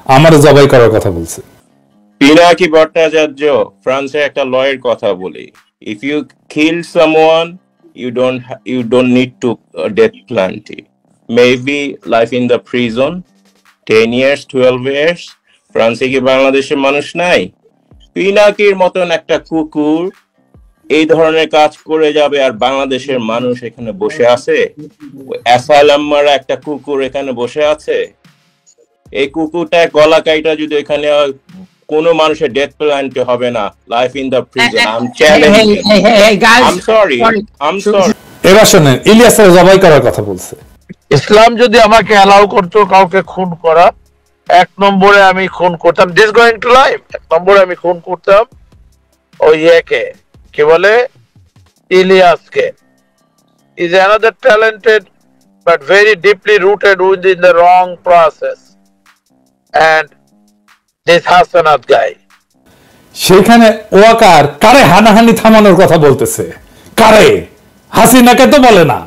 আমার জবাই করার কথা বলছে। পিনাকি ভট্টাচার্য ফ্রান্সের একটা লয়ের কথা বলি, if you kill someone you don't need to death penalty, maybe life in the prison 10 years 12 years। ফ্রান্সে কি বাংলাদেশের মানুষ নাই? পিনাকির মতন একটা কুকুর এই ধরনের কাজ করে যাবে আর বাংলাদেশের মানুষ এখানে বসে আছে? অ্যাসাইলাম মারা একটা কুকুর এখানে বসে আছে। এই কুকুরটা গলা কাইটা যদি এখানে কোনো মানুষের ডেথ পেনাল্টি হবে না, life in the prison. I am challenging. I am sorry. এবার শুনেন, ইলিয়াসের জবাই করার কথা বলছে। ইসলাম যদি আমাকে অ্যালাউ করতো কাউকে খুন করা, 1 নম্বরে আমি খুন করতাম, দিস গোয়িং টু লাইফ, 1 নম্বরে আমি খুন করতাম ওই একে, কি বলে, ইলিয়াসকে। Is another talented but very deeply rooted within the wrong process and this Hasanat guy. সেখানে ওয়াকার কারে হানাহানি থামানোর কথা বলতেছে, কারে? হাসিনাকে তো বলে না,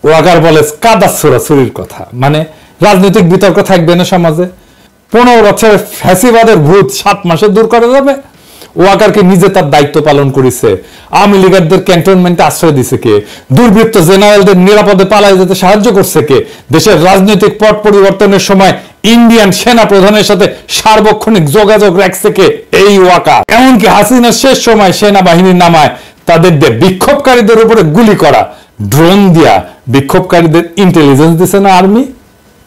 ওয়াকার বলে কাদা ছোড়াছুরির কথা। মানে রাজনৈতিক বিতর্ক থাকবে না সমাজে। 15 বছরের ফ্যাসিবাদের ভূত 7 মাসে দূর করা যাবে? ওয়াকারকে নিজে তার দায়িত্ব পালন করেছে। আওয়ামী লীগারদের ক্যান্টনমেন্টে আশ্রয় দিছে কে? দুর্বৃত্ত জেনারেলদের নিরাপদে পালায় যেতে সাহায্য করছে কে? দেশের রাজনৈতিক পট পরিবর্তনের সময় ইন্ডিয়ান সেনা প্রধানের সাথে সার্বক্ষণিক যোগাযোগ রাখছে কে? এই ওয়াকার। এমনকি হাসিনার শেষ সময় সেনাবাহিনীর নামায় তাদের বিক্ষোভকারীদের উপরে গুলি করা, ড্রোন দিয়া বিক্ষোভকারীদের ইন্টেলিজেন্স দিছে না আর্মি?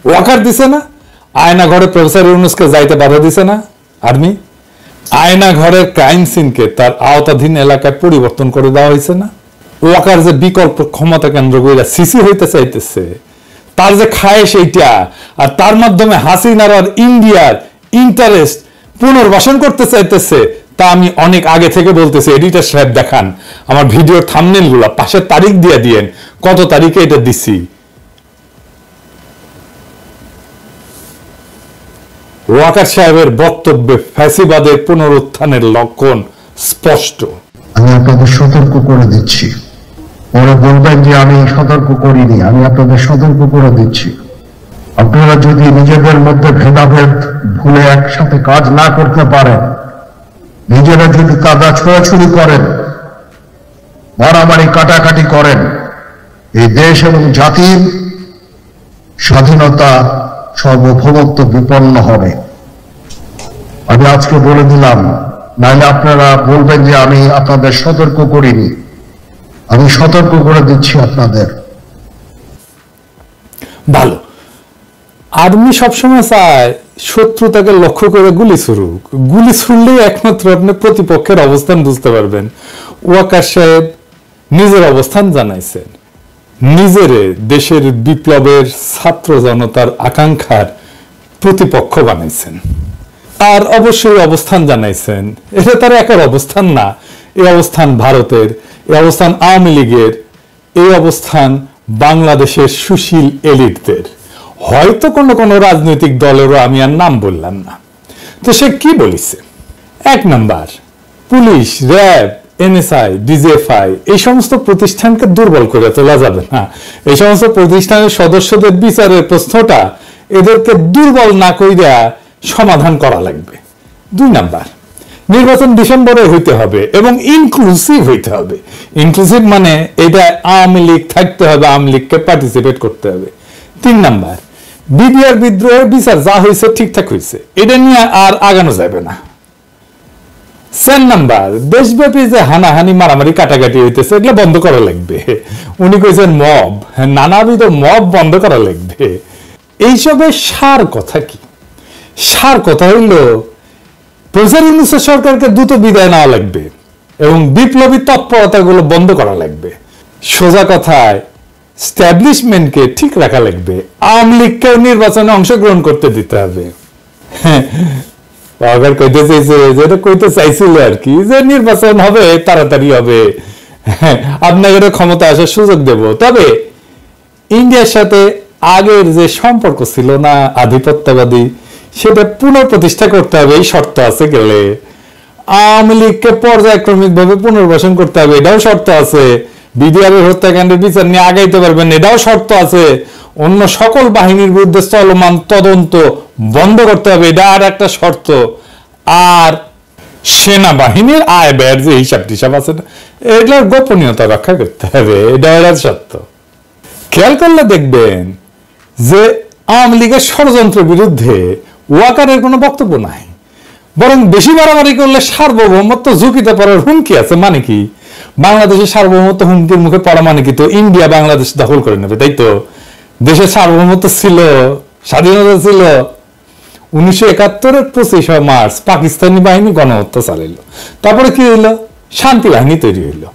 ওয়াকার দিছে না? আয়না ঘরে প্রফেসর ইউনূসকে যাইতে বাধা দিছে না আর্মি? আয়না ঘরের ক্রাইম সিনকে তার আওতাধীন এলাকায় পরিবর্তন করে দেওয়া হয়েছে না? ওয়াকার যে বিকল্প ক্ষমতা কেন্দ্র কইরা সিসি হইতে চাইতেছে, তার যে খায় সেইটা, আর তার মাধ্যমে হাসিনার আর ইন্ডিয়ার ইন্টারেস্ট পুনর্বাসন করতে চাইতেছে, তা আমি অনেক আগে থেকে বলতেছি। এডিটর সাহেব দেখান আমার ভিডিওর থাম্বনেল গুলা, পাশের তারিখ দিয়ে দিয়েন কত তারিখে এটা দিছি। ওয়াকার সাহেবের বক্তব্যে ফ্যাসিবাদের পুনরুত্থানের লক্ষণ স্পষ্ট। আমি আপনাদের সতর্ক করে দিচ্ছি, পরে বলবেন যে আমি সতর্ক করিনি। আমি আপনাদের সতর্ক করে দিচ্ছি, আপনারা যদি নিজেদের মধ্যে ভেদাভেদ ভুলে একসাথে কাজ না করতে পারেন, নিজেরা যদি কাদা ছোড়াছুড়ি করেন, মারামারি কাটাকাটি করেন, এই দেশ এবং জাতির স্বাধীনতা সার্বভৌমত্ব বিপন্ন হবে। আমি আজকে বলে দিলাম, নাহলে আপনারা বলবেন যে আমি আপনাদের সতর্ক করিনি। আমি সতর্ক করে দিচ্ছি আপনাদের। ভালো, আর্মি সবসময় চায় শত্রু তাকে লক্ষ্য করে গুলি ছুড়ুক। গুলি ছুড়লেই একমাত্র আপনি প্রতিপক্ষের অবস্থান বুঝতে পারবেন। ওয়াকার সাহেব নিজের অবস্থান জানাইছেন, নিজের দেশের বিপ্লবের ছাত্র জনতার আকাঙ্ক্ষার প্রতিপক্ষ বানাইছেন, আর অবশ্যই অবস্থান জানাইছেন। এটা তার একার অবস্থান না, এই অবস্থান ভারতের, এই অবস্থান আওয়ামী লীগের, এই অবস্থান বাংলাদেশের সুশীল এলিটদের, হয়তো কোনো কোনো রাজনৈতিক দলেরও আমি আর নাম বললাম না। তো সে কি বলিছে? 1 number, police, RAB, NSI, DGFI এই সমস্ত প্রতিষ্ঠানকে দুর্বল করে তোলা যাবে না। এই সমস্ত প্রতিষ্ঠানের সদস্যদের বিচারের প্রশ্নটা এদেরকে দুর্বল না কইরা সমাধান করা লাগবে। 2 নাম্বার, নির্বাচন ডিসেম্বরে হইতে হবে এবং ইনক্লুসিভ হইতে হবে। ইনক্লুসিভ মানে এটা আওয়ামী লীগ থাকতে হবে, আওয়ামী লীগকে পার্টিসিপেট করতে হবে। 3 নাম্বার, বিডিআর বিদ্রোহের বিচার যা হয়েছে ঠিকঠাক হয়েছে, এটা নিয়ে আর আগানো যাবে না। 4 নাম্বার, দেশব্যাপী যে হানাহানি মারামারি কাটাকাটি হইতেছে এগুলো বন্ধ করা লাগবে। উনি কইছেন মব, নানাবিধ মব বন্ধ করা লাগবে। এইসবের সার কথা কি? সার কথা হইল প্রফেসর ইউনূসের সরকারকে দ্রুত বিদায় নেওয়া লাগবে এবং বিপ্লবী তৎপরতাগুলো বন্ধ করা লাগবে। সোজা কথায় স্ট্যাবলিশমেন্টকে ঠিক রাখা লাগবে, আওয়ামী লীগকেও নির্বাচনে অংশগ্রহণ করতে দিতে হবে। কইতে চাইছে, যেটা কইতে চাইছিল আর কি, যে নির্বাচন হবে, তাড়াতাড়ি হবে, আপনাদের ক্ষমতা আসার সুযোগ দেব। তবে ইন্ডিয়ার সাথে আগের যে সম্পর্ক ছিল না আধিপত্যবাদী, সেটা পুনঃপ্রতিষ্ঠা করতে হবে, এই শর্ত আছে। গেলে আওয়ামী লীগকে পর্যায়ক্রমিক ভাবে পুনর্বাসন করতে হবে, এটাও শর্ত আছে। বিডিআরের হত্যাকাণ্ডের বিচার নিয়ে আগাইতে পারবেন, এটাও শর্ত আছে। অন্য সকল বাহিনীর বিরুদ্ধে চলমান তদন্ত বন্ধ করতে হবে, এটা আর একটা শর্ত। আর সেনাবাহিনীর আয় ব্যয়ের যে হিসাব টিসাব আছে এটার গোপনীয়তা রক্ষা করতে হবে, এটা এর শর্ত। খেয়াল করলে দেখবেন যে আওয়ামী লীগের ষড়যন্ত্রের বিরুদ্ধে ওয়াকারের কোনো বক্তব্য নাই, বরং বেশি বাড়াবাড়ি করলে সার্বভৌমত্ব ঝুঁকিতে পড়ার হুমকি আছে। মানে কি, বাংলাদেশের সার্বভৌমত্ব হুমকির মুখে পড়া মানে কি, তো ইন্ডিয়া বাংলাদেশ দখল করে নেবে, তাই তো? দেশের সার্বভৌমত্ব ছিল, স্বাধীনতা ছিল। 1971-এর 25 মার্চ পাকিস্তানি বাহিনী গণহত্যা চালাইল, তারপরে কি হইলো, শান্তি বাহিনী তৈরি হইলো।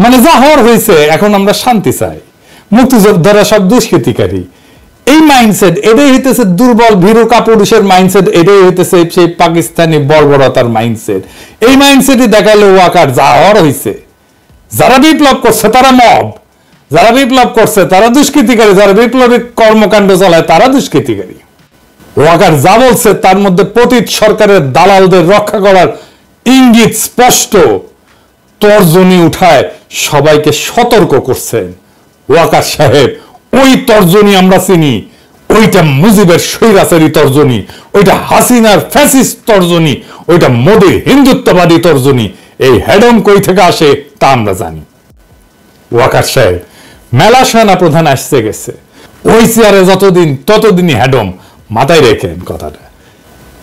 মানে যা হওয়ার হয়েছে, এখন আমরা শান্তি চাই, মুক্তিযোদ্ধারা সব দুষ্কৃতিকারী। এই মাইন্ডসেট, এটাই হইতেছে দুর্বল ভীরু কাপুরুষের মাইন্ডসেট, এটাই হইতেছে সেই পাকিস্তানি বর্বরতার মাইন্ডসেট। এই মাইন্ডসেটই দেখালো ওয়াকার যা হওয়ার হয়েছে। যারা বিপ্লব করছে তারা মব, যারা বিপ্লব করছে তারা দুষ্কৃতিকারী, যারা বিপ্লবী কর্মকাণ্ড চালায় তারা দুষ্কৃতিকারী। ওয়াকার যা বলছে তার মধ্যে পতিত সরকারের দালালদের রক্ষা করার ইঙ্গিত স্পষ্ট। তর্জনী উঠায় সবাইকে সতর্ক করছেন ওয়াকার সাহেব। ওই তর্জনী আমরা চিনি, ওইটা মুজিবের স্বৈরাচারী তর্জনী, ওইটা হাসিনার ফ্যাসিস্ট তর্জনী, ওইটা মোদির হিন্দুত্ববাদী তর্জনী। এই হেডম কই থেকে আসে তা আমরা জানি। ওয়াকার সাহেব, মেলা সেনা প্রধান আসছে গেছে, ওই চেয়ারে যতদিন ততদিনই হেডম, মাথায় রেখেন কথাটা।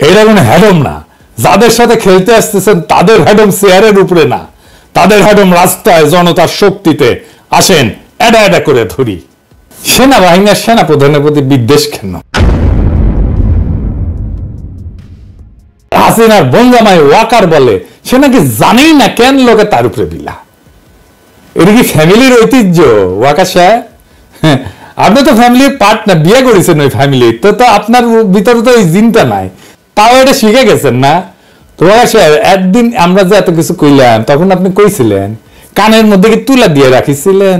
এটা কোনো হেডম না, যাদের সাথে খেলতে আসতেছেন তাদের হেডম চেয়ারের উপরে না, তাদের হেডম রাস্তায় জনতার শক্তিতে। আসেন এডা এডা করে ধরি। সেনাবাহিনীর সেনা প্রধানের প্রতি বিদ্বেষ কেন? হাসিনার বঙ্গামাই ওয়াকার বলে সে নাকি জানেই না কেন লোকে তার উপরে বিলা। এটা কি ফ্যামিলির ঐতিহ্য ওয়াকার সাহেব? আপনি তো ফ্যামিলির পার্ট না, বিয়ে করেছেন ওই ফ্যামিলি, তো আপনার ভিতরে তো ওই জিনটা নাই, তাও এটা শিখে গেছেন না। তো ওয়াকার সাহেব, একদিন আমরা যে এত কিছু কইলাম তখন আপনি কইছিলেন কানের মধ্যে কি তুলা দিয়ে রাখিছিলেন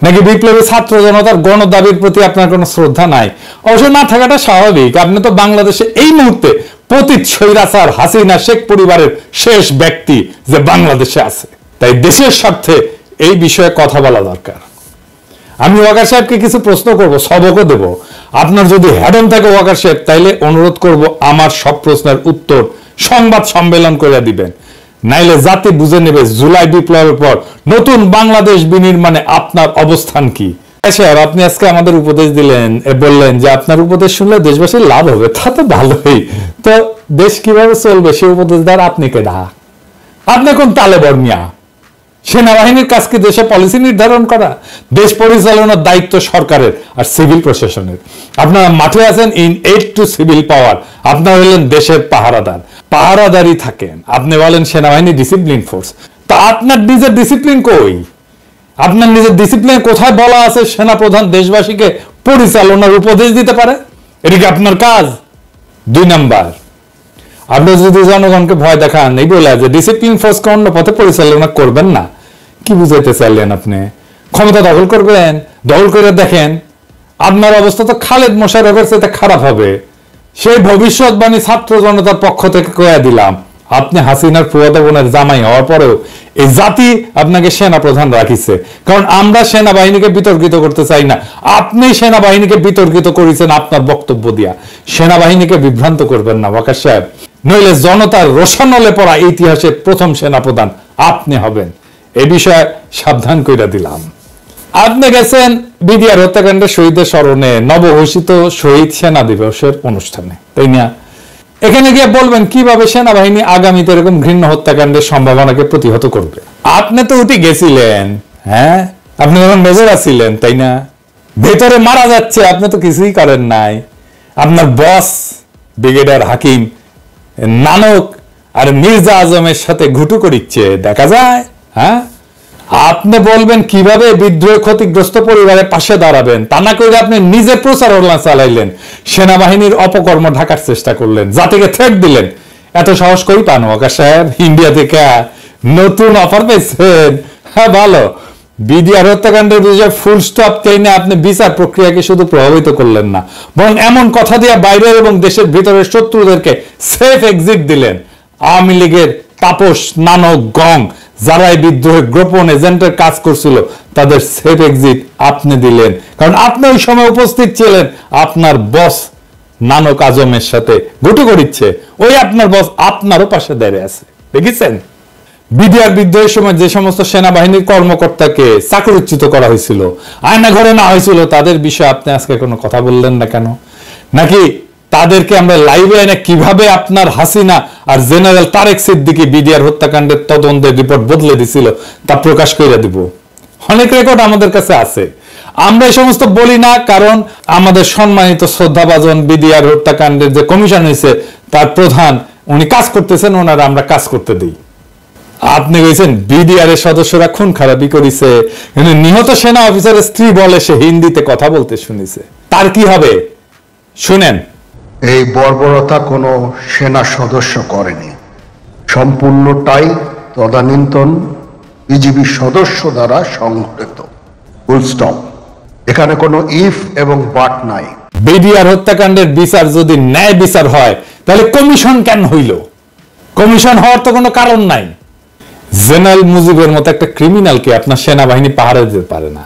নাকি বিপ্লবী ছাত্র জনতার গণ দাবির প্রতি আপনার কোনো শ্রদ্ধা নাই? অবশ্য না থাকাটা স্বাভাবিক, আপনি তো বাংলাদেশে এই মুহূর্তে পতিত স্বৈরাচার হাসিনা শেখ পরিবারের শেষ ব্যক্তি যে বাংলাদেশে আছে, তাই দেশের স্বার্থে এই বিষয়ে কথা বলা দরকার। আমি ওয়াকার সাহেবকে কিছু প্রশ্ন করব, সবকও দেব। আপনার যদি হেডম থাকে ওয়াকার সাহেব, তাইলে অনুরোধ করব আমার সব প্রশ্নের উত্তর সংবাদ সম্মেলন করে দিবেন, নাইলে জাতি বুঝে নেবে জুলাই বিপ্লবের পর নতুন বাংলাদেশ বিনির্মাণে আপনার অবস্থান কি। স্যার, আপনি আজকে আমাদের উপদেশ দিলেন, বললেন যে আপনার উপদেশ শুনলে দেশবাসীর লাভ হবে, তা তো ভালোই। তো দেশ কিভাবে চলবে সে উপদেশ দেওয়ার আপনি কেডা? আপনি কোন তালে বর্মিয়া? সেনাবাহিনীর কাজ কি দেশে পলিসি নির্ধারণ করা? দেশ পরিচালনার দায়িত্ব সরকারের আর সিভিল প্রশাসনের। আপনারা মাঠে আছেন ইন এইড টু সিভিল পাওয়ার, আপনারা হলেন দেশের পাহারাদার, পাহারাদারি থাকেন। আপনি বলেন সেনাবাহিনী ডিসিপ্লিন ফোর্স, তা আপনার নিজের ডিসিপ্লিন কই? আপনার নিজের ডিসিপ্লিন কোথায় বলা আছে সেনাপ্রধান দেশবাসীকে পরিচালনার উপদেশ দিতে পারে? এটা কি আপনার কাজ? 2 নাম্বার, আপনি যদি জনগণকে ভয় দেখান এই বলে যে ডিসিপ্লিন ফোর্সকে অন্য পথে পরিচালনা করবেন না, কি বুঝাইতে চাইলেন আপনি? ক্ষমতা দখল করবেন? দখল করে দেখেন আপনার অবস্থা তো খালেদ মোশাররফের সাথে খারাপ হবে। সেই ভবিষ্যৎবাণী ছাত্র জনতার পক্ষ থেকে কয়ে দিলাম। আপনি হাসিনার ফুয়াদা বোনের জামাই হওয়ার পরেও এই জাতি আপনাকে সেনা প্রধান রাখিছে, কারণ আমরা সেনাবাহিনীকে বিতর্কিত করতে চাই না। আপনি সেনাবাহিনীকে বিতর্কিত করেছেন আপনার বক্তব্য দিয়া। সেনাবাহিনীকে বিভ্রান্ত করবেন না ওয়াকার সাহেব, নইলে জনতার রোশানলে পড়া ইতিহাসের প্রথম সেনাপ্রধান আপনি হবেন। এই বিষয়ে সাবধান কইরা দিলাম। আপনি গেছেন বিডিআর হত্যাকাণ্ডের শহীদের স্মরণে নবঘোষিত শহীদ সেনা দিবসের অনুষ্ঠানে, তাই না? এখানে গিয়ে বলবেন কিভাবে সেনাবাহিনী আগামীতে এরকম ঘৃণ্য হত্যাকাণ্ডের সম্ভাবনাকে প্রতিহত করবে। আপনি তো উঠে গেছিলেন, হ্যাঁ, আপনি যখন মেজর আছিলেন, তাই না? ভেতরে মারা যাচ্ছে, আপনি তো কিছুই করেন নাই। আপনার বস ব্রিগেডিয়ার হাকিম নানক আর মির্জা আজমের সাথে ঘুটু করিচ্ছে দেখা যায়। হ্যাঁ, আপনি বলবেন কিভাবে বিদ্রোহ ক্ষতিগ্রস্ত পরিবারের পাশে দাঁড়াবেন, তা না করে আপনি নিজে প্রচারণা চালাইলেন, সেনাবাহিনীর অপকর্ম ঢাকার চেষ্টা করলেন, জাতিকে থ্রেট দিলেন। এত সাহস কই পান ওয়াকার সাহেব? ইন্ডিয়া থেকে নতুন অফার পেয়েছেন? হ্যাঁ, ভালো। বিডিআর হত্যাকাণ্ডের বিষয়ে ফুল স্টপ টেনে আপনি বিচার প্রক্রিয়াকে শুধু প্রভাবিত করলেন না, বরং এমন কথা দিয়ে বাইরের এবং দেশের ভিতরের শত্রুদেরকে সেফ এক্সিট দিলেন। আওয়ামী লীগের তাপস, নানক, গং যারা এই বিদ্রোহে গোপন এজেন্টের কাজ করছিল তাদের সেফ এক্সিট আপনি দিলেন, কারণ আপনি ওই সময় উপস্থিত ছিলেন। আপনার বস নানক আজমের সাথে ঘুটু করিচ্ছে, ওই আপনার বস আপনারও পাশে দাঁড়িয়ে আছে, দেখেছেন? বিডিআর বিদ্রোহের সময় যে সমস্ত সেনাবাহিনীর কর্মকর্তাকে চাকরিচ্যুত করা হয়েছিল, আয়না ঘরে না হয়েছিল, তাদের বিষয়ে আপনি আজকে কোনো কথা বললেন না কেন? নাকি তাদেরকে আমরা লাইভে এনে কিভাবে আপনার হাসিনা আর জেনারেল তারেক সিদ্দিকী বিডিআর হত্যাকাণ্ডের তদন্তের রিপোর্ট বদলে দিছিল তা প্রকাশ করে দিব? অনেক রেকর্ড আমাদের কাছে আছে। আমরা এই সমস্ত বলি না, কারণ আমাদের সম্মানিত শ্রদ্ধাভাজন বিডিআর হত্যাকাণ্ডের যে কমিশন হয়েছে তার প্রধান উনি কাজ করতেছেন, ওনারা আমরা কাজ করতে দিই। আপনি কইছেন বিডিআর এর সদস্যরা খুন খারাপি করেছে, নিহত সেনা অফিসারের স্ত্রী বলে সে হিন্দিতে কথা বলতে শুনেছে, তার কি হবে শুনেন। এই বর্বরতা কোনো সেনা সদস্য করেনি, সম্পূর্ণটাই তদানীন্তন বিজিবি সদস্য দ্বারা সংঘটিত। Full stop. এখানে কোনো ইফ এবং বাট নাই। বিডিআর হত্যাকাণ্ডের বিচার যদি ন্যায় বিচার হয় তাহলে কমিশন কেন হইল? কমিশন হওয়ার তো কোনো কারণ নাই। জেনারেল মুজিবের মতো একটা ক্রিমিনালকে আপনার সেনাবাহিনী পাহারা দিতে পারে না।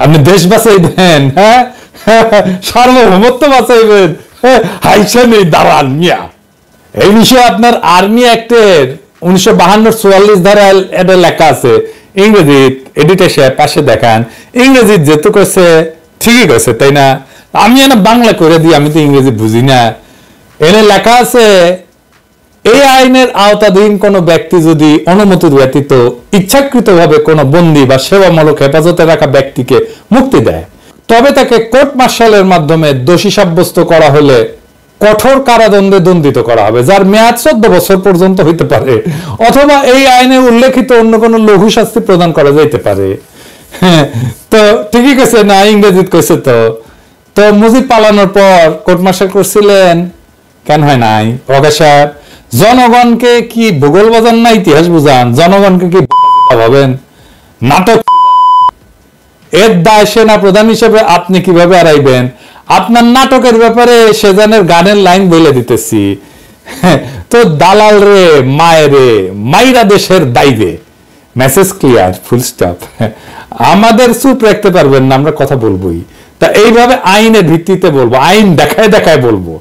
আপনি দেশ বাঁচাইবেন, হ্যাঁ, সার্বভৌমত্ব বাঁচাইবেন, হাইসা নেই দাঁড়ান মিয়া। এই বিষয়ে আপনার আর্মি অ্যাক্টের 1952-44 ধারায় এটা লেখা আছে, ইংরেজি এডিটর সাহেব পাশে দেখান, ইংরেজি যেহেতু কইছে ঠিকই কইছে, তাই না? আমি এনে বাংলা করে দিই, আমি তো ইংরেজি বুঝি না। এনে লেখা আছে, এই আইনের আওতাধীন কোনো ব্যক্তি যদি অনুমতির ব্যতীত ইচ্ছাকৃতভাবে কোনো বন্দী বা সেবামূলক হেফাজতে রাখা ব্যক্তিকে মুক্তি দেয়, তবে তাকে কোর্ট মার্শালের মাধ্যমে দোষী সাব্যস্ত করা হলে কঠোর কারাদণ্ডে দণ্ডিত করা হবে, যার মেয়াদ 14 বছর পর্যন্ত হইতে পারে, অথবা এই আইনে উল্লেখিত অন্য কোনো লঘু শাস্তি প্রদান করা যাইতে পারে। তো ঠিকই কইছে না, ইংরেজিত কইছে। তো মুজিব পালানোর পর কোর্ট মার্শাল করছিলেন কেন হয় নাই? ওকে সাহেব, জনগণকে কি ভূগোল বোঝান না ইতিহাস বুঝান? জনগণকে কি ভাবেন? নাটক এর দায় সেনা প্রধান হিসেবে আপনি কিভাবে এড়াইবেন? আপনার নাটকের ব্যাপারে সেজানের গানের লাইন বলে দিতেছি, তো দালাল রে মায়েরে মাইরা দেশের দাইবে, মেসেজ ক্লিয়ার, ফুল স্টপ। আমাদের চুপ রাখতে পারবেন না, আমরা কথা বলবোই। তা এইভাবে আইনের ভিত্তিতে বলবো, আইন দেখায় দেখায় বলবো।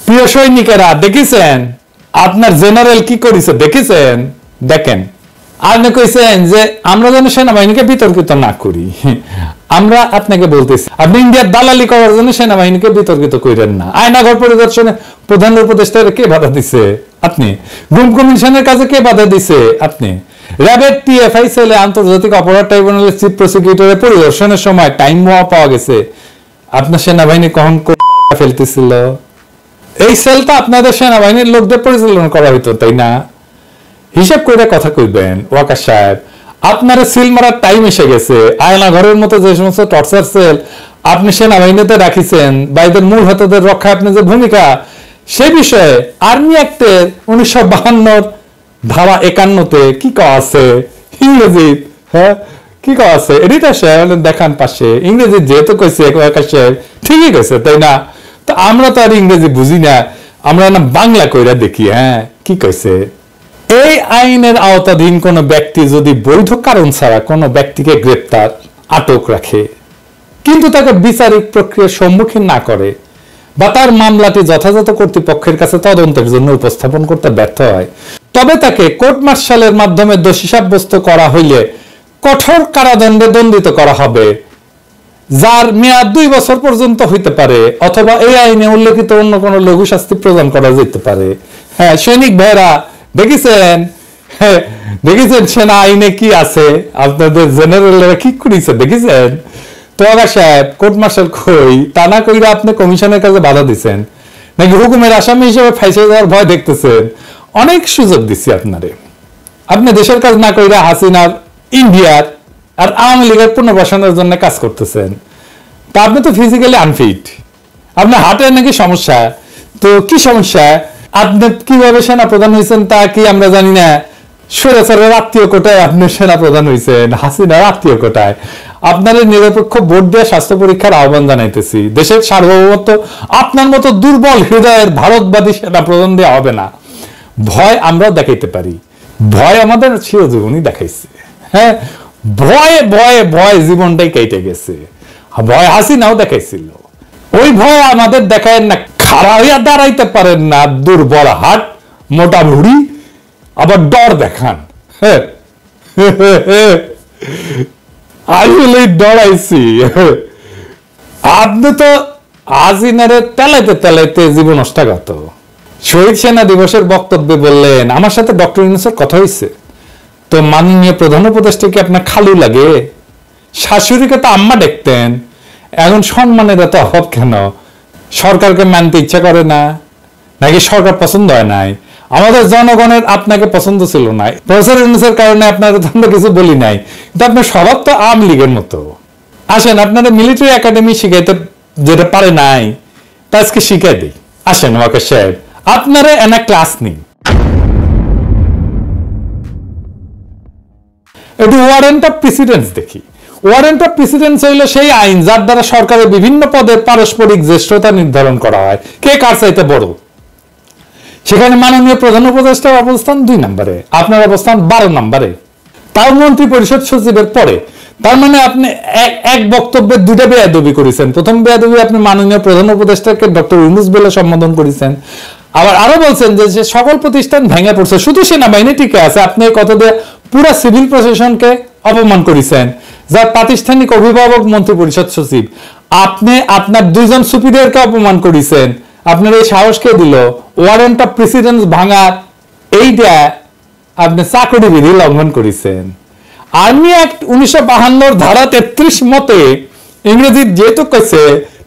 প্রিয় সৈনিকেরা, দেখেছেন আপনার জেনারেল কি করেছে? দেখেছেন? দেখেন, আপনি কইছেন যে আমরা যেন সেনাবাহিনীকে বিতর্কিত না করি। আমরা আপনাকে বলতেছি, আপনি ইন্ডিয়ার দালালি করার জন্য সেনাবাহিনীকে বিতর্কিত করেন না। আয়নাঘর পরিদর্শনে প্রধান উপদেষ্টা কে বাধা দিছে? আপনি। গুম কমিশনের কাছে কে বাধা দিছে? আপনি। র্যাবের টিএফআই সেলে আন্তর্জাতিক অপরাধ ট্রাইব্যুনালের চিফ প্রসিকিউটরের পরিদর্শনের সময় টাইম পাওয়া গেছে, আপনার সেনাবাহিনী কখন ফেলতেছিল? এই সেলটা আপনাদের সেনাবাহিনীর লোকদের পরিচালনা করা হইতো, তাই না? হিসাব করে কথা কইবেন ওয়াকার সাহেব। আপনার সিল মারার টাইম এসে গেছে। আয়না ঘরের মতো যে সমস্ত টর্চার সেল আপনি সেনাবাহিনীতে রাখিছেন বা এদের মূল হোতাদের রক্ষায় আপনার যে ভূমিকা, সে বিষয়ে আর্মি অ্যাক্টের 1952 ধারা 51-তে কি কওয়া আছে ইংরেজি? হ্যাঁ, কি কওয়া আছে? এডিটর সাহেব দেখান পাশে, ইংরেজি যেহেতু কইছে ওয়াকার সাহেব ঠিকই কইছে, তাই না? তো আমরা তো আর ইংরেজি বুঝি না, আমরা না বাংলা কইরা দেখি। হ্যাঁ, কি কইছে? এই আইনের আওতাধীন কোনো ব্যক্তি যদি বৈধ কারণ ছাড়া কোনো ব্যক্তিকে গ্রেপ্তার আটক রাখে, কিন্তু তাকে বিচারিক প্রক্রিয়ার সম্মুখীন না করে বা তার মামলাটি যথাযথ কর্তৃপক্ষের কাছে তদন্তের জন্য উপস্থাপন করতে ব্যর্থ হয়, তবে তাকে কোর্ট মার্শালের মাধ্যমে দোষী সাব্যস্ত করা হইলে কঠোর কারাদণ্ডে দণ্ডিত করা হবে, যার মেয়াদ 2 বছর পর্যন্ত হইতে পারে, অথবা এই আইনে উল্লেখিত অন্য কোনো লঘু শাস্তি প্রদান করা যেতে পারে। হ্যাঁ, সৈনিক ভাইরা, দেখেছেন? হ্যাঁ, দেখেছেন সেনা আইনে কি আছে? আপনাদের জেনারেলরা কি করেছে দেখেছেন? তো আবার সাহেব, কোর্ট মার্শাল কই তা না কইরা আপনি কমিশনের কাছে বাধা দিচ্ছেন, নাকি হুকুমের আসামি হিসেবে ফাইসে যাওয়ার ভয় দেখতেছেন? অনেক সুযোগ দিচ্ছি আপনারে। আপনি দেশের কাজ না কইরা হাসিনার, ইন্ডিয়ার আর আওয়ামী লীগের পুনর্বাসনের জন্য কাজ করতেছেন। তা আপনি তো ফিজিক্যালি আনফিট, আপনার হার্টের নাকি সমস্যা। তো কি সমস্যা? আপনি কিভাবে সেনা প্রধান হয়েছেন তা কি আমরা জানি না? স্বৈরাচারের আত্মীয় কোটায় আপনি সেনা প্রধান হয়েছেন, হাসিনার আত্মীয় কোটায়। আপনার নিরপেক্ষ ভোট দিয়ে স্বাস্থ্য পরীক্ষার আহ্বান জানাইতেছি। দেশের সার্বভৌমত্ব আপনার মতো দুর্বল হৃদয়ের ভারতবাদী সেনা প্রধান দেওয়া হবে না। ভয় আমরাও দেখাইতে পারি, ভয় আমাদের চিরজীবনই দেখাইছে। হ্যাঁ, ভয়ে ভয়ে ভয় জীবনটাই কেটে গেছে। ভয় হাসিনাও দেখাইছিল, ওই ভয় আমাদের দেখায় না। খাড়া হইয়া দাঁড়াইতে পারেন না, দুর্বল হাট, মোটা ভুড়ি, আবার ডর দেখান। হ্যাঁ, আসলে ডরাইছি। আপনি তো হাসিনারে তেলাইতে তেলাইতে জীবন নষ্টাগত। শহীদ সেনা দিবসের বক্তব্যে বললেন, আমার সাথে ডক্টর ইউনূসের কথা হয়েছে, তো মাননীয় প্রধান উপদেষ্টাকে আপনার খালু লাগে? শাশুড়িকে তো আম্মা দেখতেন, এখন সম্মানের এত অভাব কেন? সরকারকে মানতে ইচ্ছা করে না, নাকি সরকার পছন্দ হয় নাই? আমাদের জনগণের আপনাকে পছন্দ ছিল না, প্রফেসর ইউনূসের কারণে আপনার আমরা কিছু বলি নাই, কিন্তু আপনার স্বভাব তো আওয়ামী লীগের মতো। আসেন, আপনারা মিলিটারি একাডেমি শিখাইতে যেটা পারে নাই তা আজকে শিখাই দিই। আসেন ওয়াকার সাহেব, আপনারা এনা ক্লাস নিন। একটু ওয়ারেন্ট অফ প্রেসিডেন্স দেখি। ওয়ারেন্ট অফ প্রেসিডেন্স হইল সেই আইন যার দ্বারা সরকারের বিভিন্ন পদে পারস্পরিক জ্যেষ্ঠতা নির্ধারণ করা হয়, কে কার চাইতে বড়। সেখানে মাননীয় প্রধান উপদেষ্টার অবস্থান 2 নম্বরে, আপনার অবস্থান 12 নম্বরে, তাও মন্ত্রী পরিষদ সচিবের পরে। তার মানে আপনি এক বক্তব্যে 2টা বেয়াদবি করেছেন। প্রথম বেয়াদবি, আপনি মাননীয় প্রধান উপদেষ্টাকে ডক্টর ইউনূস বলে সম্বোধন করেছেন, আবার আরো বলছেন যে সকল প্রতিষ্ঠান ভেঙে পড়ছে, শুধু সেনাবাহিনী টিকে আছে। আপনি কত দিয়ে পুরা সিভিল প্রশাসনকে অপমান করেছেন, যার প্রাতিষ্ঠানিক অভিভাবক মন্ত্রী পরিষদ সচিব। আপনি আপনার 2 জন সুপিরিয়রকে অপমান করেছেন। আপনার এই সাহস কে দিল? ওয়ারেন্ট অফ প্রেসিডেন্স ভাঙার এইটা আপনি চাকরি বিধি লঙ্ঘন করেছেন। আর্মি অ্যাক্ট 1952 ধারা 33 মতে, ইংরেজি যেহেতু কইছে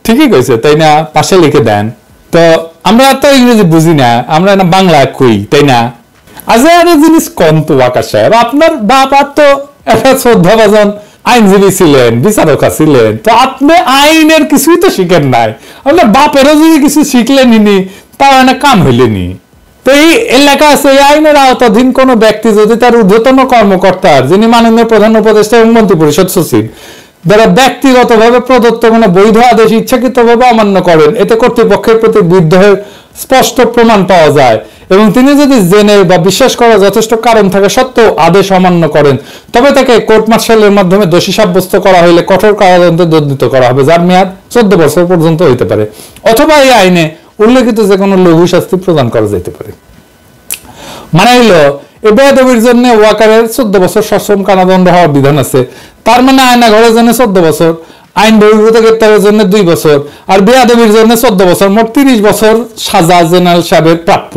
ঠিকই কইছে তাই না, পাশে লিখে দেন। তো আমরা তো ইংরেজি বুঝি না, আমরা না বাংলা কই, তাই না? আজ একটা জিনিস কম তো ওয়াকার সাহেব, আপনার বাবা তো একটা শ্রদ্ধাভাজন আইনজীবী ছিলেন, বিচারক ছিলেন, তো আপনি আইনের কিছুই তো শিখেন নাই। আপনার বাপেরও যদি কিছু শিখলেনি, তাও না কাম হইলেনি। তো এই এলাকা আছে, এই আইনের আওতাধীন কোন ব্যক্তি যদি তার ঊর্ধ্বতন কর্মকর্তার, যিনি মাননীয় প্রধান উপদেষ্টা এবং মন্ত্রী পরিষদ সচিব, যারা ব্যক্তিগতভাবে প্রদত্ত কোনো বৈধ আদেশ ইচ্ছাকৃতভাবে অমান্য করেন, এতে কর্তৃপক্ষের প্রতি বিদ্রোহের স্পষ্ট প্রমাণ পাওয়া যায়, এবং তিনি যদি জেনে বা বিশ্বাস করার যথেষ্ট কারণ থাকে সত্ত্বেও আদেশ অমান্য করেন, তবে তাকে কোর্ট মার্শালের মাধ্যমে দোষী সাব্যস্ত করা হলে কঠোর কারাদণ্ডে দণ্ডিত করা হবে, যার মেয়াদ 14 বছর পর্যন্ত হইতে পারে, অথবা এই আইনে উল্লেখিত যে কোনো লঘু শাস্তি প্রদান করা যেতে পারে। মানে হইল, এই বেয়াদবির জন্য ওয়াকারের 14 বছর সশ্রম কারাদণ্ড হওয়ার বিধান আছে। তার মানে আয়না ঘরের জন্য 14 বছর, আইন বহির্ভূত গ্রেপ্তারের জন্য 2 বছর, আর বেয়াদবির জন্য 14 বছর, মোট 30 বছর সাজা জেনারেল সাহেবের প্রাপ্য।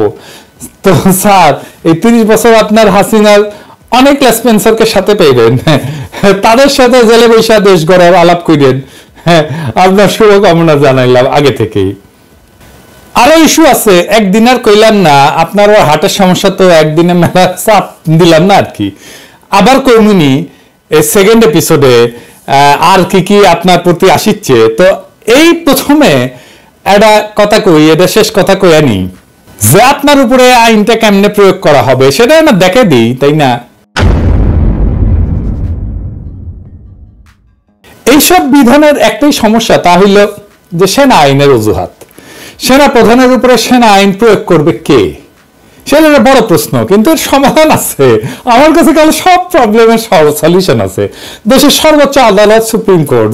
তো স্যার, এই 30 বছর আপনার হাসিনার অনেক স্পেন্সারকে সাথে পেয়েবেন, তাদের সাথে জেলে বৈশা দেশ গড়ার আলাপ করেন। হ্যাঁ, আপনার শুভকামনা জানাইলাম আগে থেকেই। আরো ইস্যু আছে, একদিন আর কইলাম না, আপনার হার্টের সমস্যা তো একদিনে মেলা চাপ দিলাম না আর কি। আবার কইমুনি সেকেন্ড এপিসোডে আর কি কি আপনার প্রতি আসিচ্ছে। তো এই প্রথমে একটা কথা কই, এটা শেষ কথা কই আনি, যে আপনার উপরে আইনটা কেমনে প্রয়োগ করা হবে সেটা আমরা দেখে দিই, তাই না? এইসব বিধানের একটাই সমস্যা, তা হইল যে সেনা আইনের অজুহাত। সেনা প্রধানের উপরে সেনা আইন প্রয়োগ করবে কে, সেটা একটা বড় প্রশ্ন, কিন্তু এর সমাধান আছে। আমার কাছে গেলে সব প্রবলেমের সলিউশন আছে। দেশের সর্বোচ্চ আদালত সুপ্রিম কোর্ট,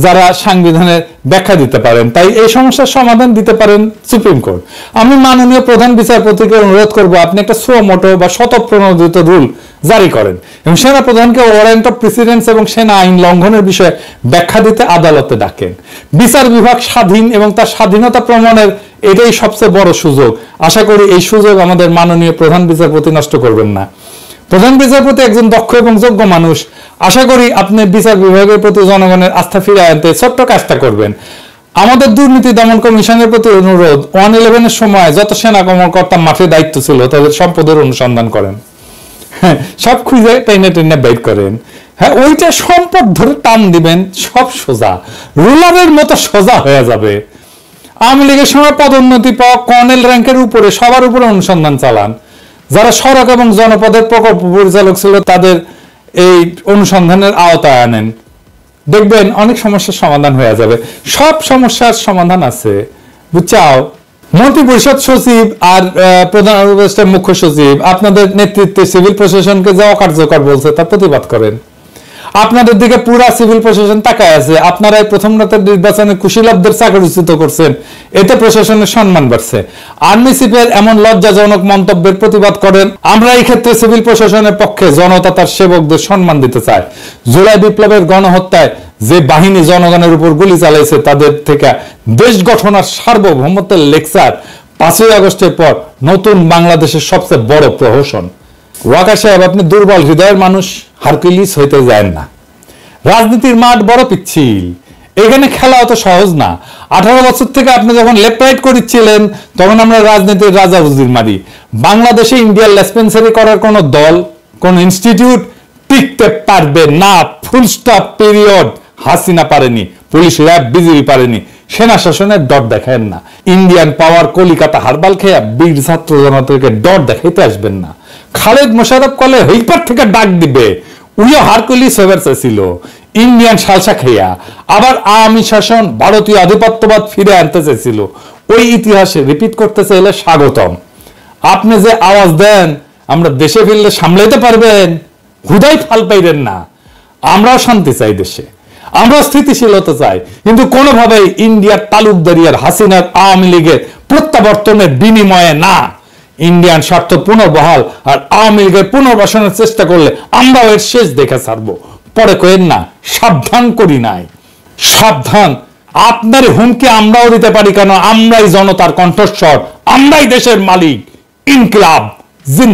যারা সাংবিধানের ব্যাখ্যা দিতে পারেন, তাই এই সমস্যার সমাধান দিতে পারেন সুপ্রিম কোর্ট। আমি মাননীয় প্রধান বিচারপতিকে অনুরোধ করব, আপনি একটা সুমোটো বা স্বতঃপ্রণোদিত রুল জারি করেন এবং সেনা প্রধানকে ওয়ারেন্ট অফ প্রেসিডেন্স এবং সেনা আইন লঙ্ঘনের বিষয়ে ব্যাখ্যা দিতে আদালতে ডাকেন। বিচার বিভাগ স্বাধীন এবং তার স্বাধীনতা প্রমাণের এটাই সবচেয়ে বড় সুযোগ। আশা করি এই সুযোগ আমাদের মাননীয় প্রধান বিচারপতি নষ্ট করবেন না। প্রধান বিচারপতি একজন দক্ষ এবং যোগ্য মানুষ। আশা করি আপনি বিচার বিভাগের প্রতি জনগণের আস্থা ফিরিয়ে আনতে ছোট্ট কাজটা করবেন। আমাদের দুর্নীতি দমন কমিশনের প্রতি অনুরোধ, 111-এর সময় যত সেনা কর্মকর্তা মাঠে দায়িত্ব ছিল তাদের সম্পদের অনুসন্ধান করেন, সব খুঁজে টেনে টেনে বের করেন। হ্যাঁ, ওইটা সম্পদ ধরে টান দিবেন, সব সোজা রুলারের মতো সোজা হয়ে যাবে। আওয়ামী লীগের সময় পদোন্নতি পাওয়া কর্নেল র্যাঙ্কের উপরে সবার উপরে অনুসন্ধান চালান। যারা সড়ক এবং জনপদের প্রকল্প পরিচালক ছিল তাদের এই অনুসন্ধানের আওতায় আনেন, দেখবেন অনেক সমস্যার সমাধান হয়ে যাবে। সব সমস্যার সমাধান আছে, বুঝছাও? মন্ত্রিপরিষদ সচিব আর প্রধান উপদেষ্টার মুখ্য সচিব আপনাদের নেতৃত্বে সিভিল প্রশাসনকে যে অকার্যকর বলছে তা প্রতিবাদ করেন। আপনাদের দিকে পুরা সিভিল প্রশাসন তাকায় আছে। আপনারা এই প্রথম রাতের নির্বাচনে কুশীলবদের চাকরিচ্যুত করছেন, এতে প্রশাসনের সম্মান বাড়ছে। আর্মি চিফের এমন লজ্জাজনক মন্তব্যের প্রতিবাদ করেন। আমরা এই ক্ষেত্রে সিভিল প্রশাসনের পক্ষে জনতা তার সেবকদের সম্মান দিতে চায়। জুলাই বিপ্লবের গণহত্যায় যে বাহিনী জনগণের উপর গুলি চালাইছে তাদের থেকে দেশ গঠনের সার্বভৌমত্বের লেকচার 5ই আগস্টের পর নতুন বাংলাদেশের সবচেয়ে বড় প্রহসন। ওয়াকার সাহেব, আপনি দুর্বল হৃদয়ের মানুষ, হারকিউলিস হইতে যায় না। রাজনীতির মাঠ বড় পিচ্ছিল, এখানে খেলা অত সহজ না। 18 বছর থেকে আপনি যখন লেফট রাইট করেছিলেন তখন আমরা রাজনীতির রাজা উজির মারি। বাংলাদেশে ইন্ডিয়ার লেসপেন্সারি করার কোন দল, কোন ইনস্টিটিউট টিকতে পারবে না। Full stop, period. হাসিনা পারেনি, পুলিশ, র্যাব, বিজিবি পারেনি, সেনা শাসনের ডট দেখায় না। ইন্ডিয়ান পাওয়ার কলিকাতা হারবাল খেয়া বীর ছাত্র জনতাকে ডট দেখাইতে আসবেন না। খালেদ মোশাররফ কলে হইপার থেকে ডাক দিবে, উইও হারকুলিস হবার চেয়েছিল ইন্ডিয়ান সালসা খেয়া। আবার আওয়ামী শাসন, ভারতীয় আধিপত্যবাদ ফিরে আনতে চেয়েছিল। ওই ইতিহাসে রিপিট করতে চাইলে স্বাগতম। আপনি যে আওয়াজ দেন আমরা দেশে ফিরলে সামলাইতে পারবেন, হুদাই ফাল পাইবেন না। আমরাও শান্তি চাই দেশে, আমরা স্থিতিশীলতা চাই, কিন্তু কোনোভাবেই ইন্ডিয়ার তালুকদারি আর হাসিনার আওয়ামী লীগের প্রত্যাবর্তনের বিনিময়ে না। ইন্ডিয়ান স্বার্থ পুনর্বহাল আর আওয়ামী লীগের পুনর্বাসনের চেষ্টা করলে আমরাও এর শেষ দেখে ছাড়বো। পরে কইেন না সাবধান করি নাই। সাবধান, আপনার হুমকি আমরাও দিতে পারি, কেন আমরাই জনতার কণ্ঠস্বর, আমরাই দেশের মালিক। ইনকিলাব জিন্দাবাদ।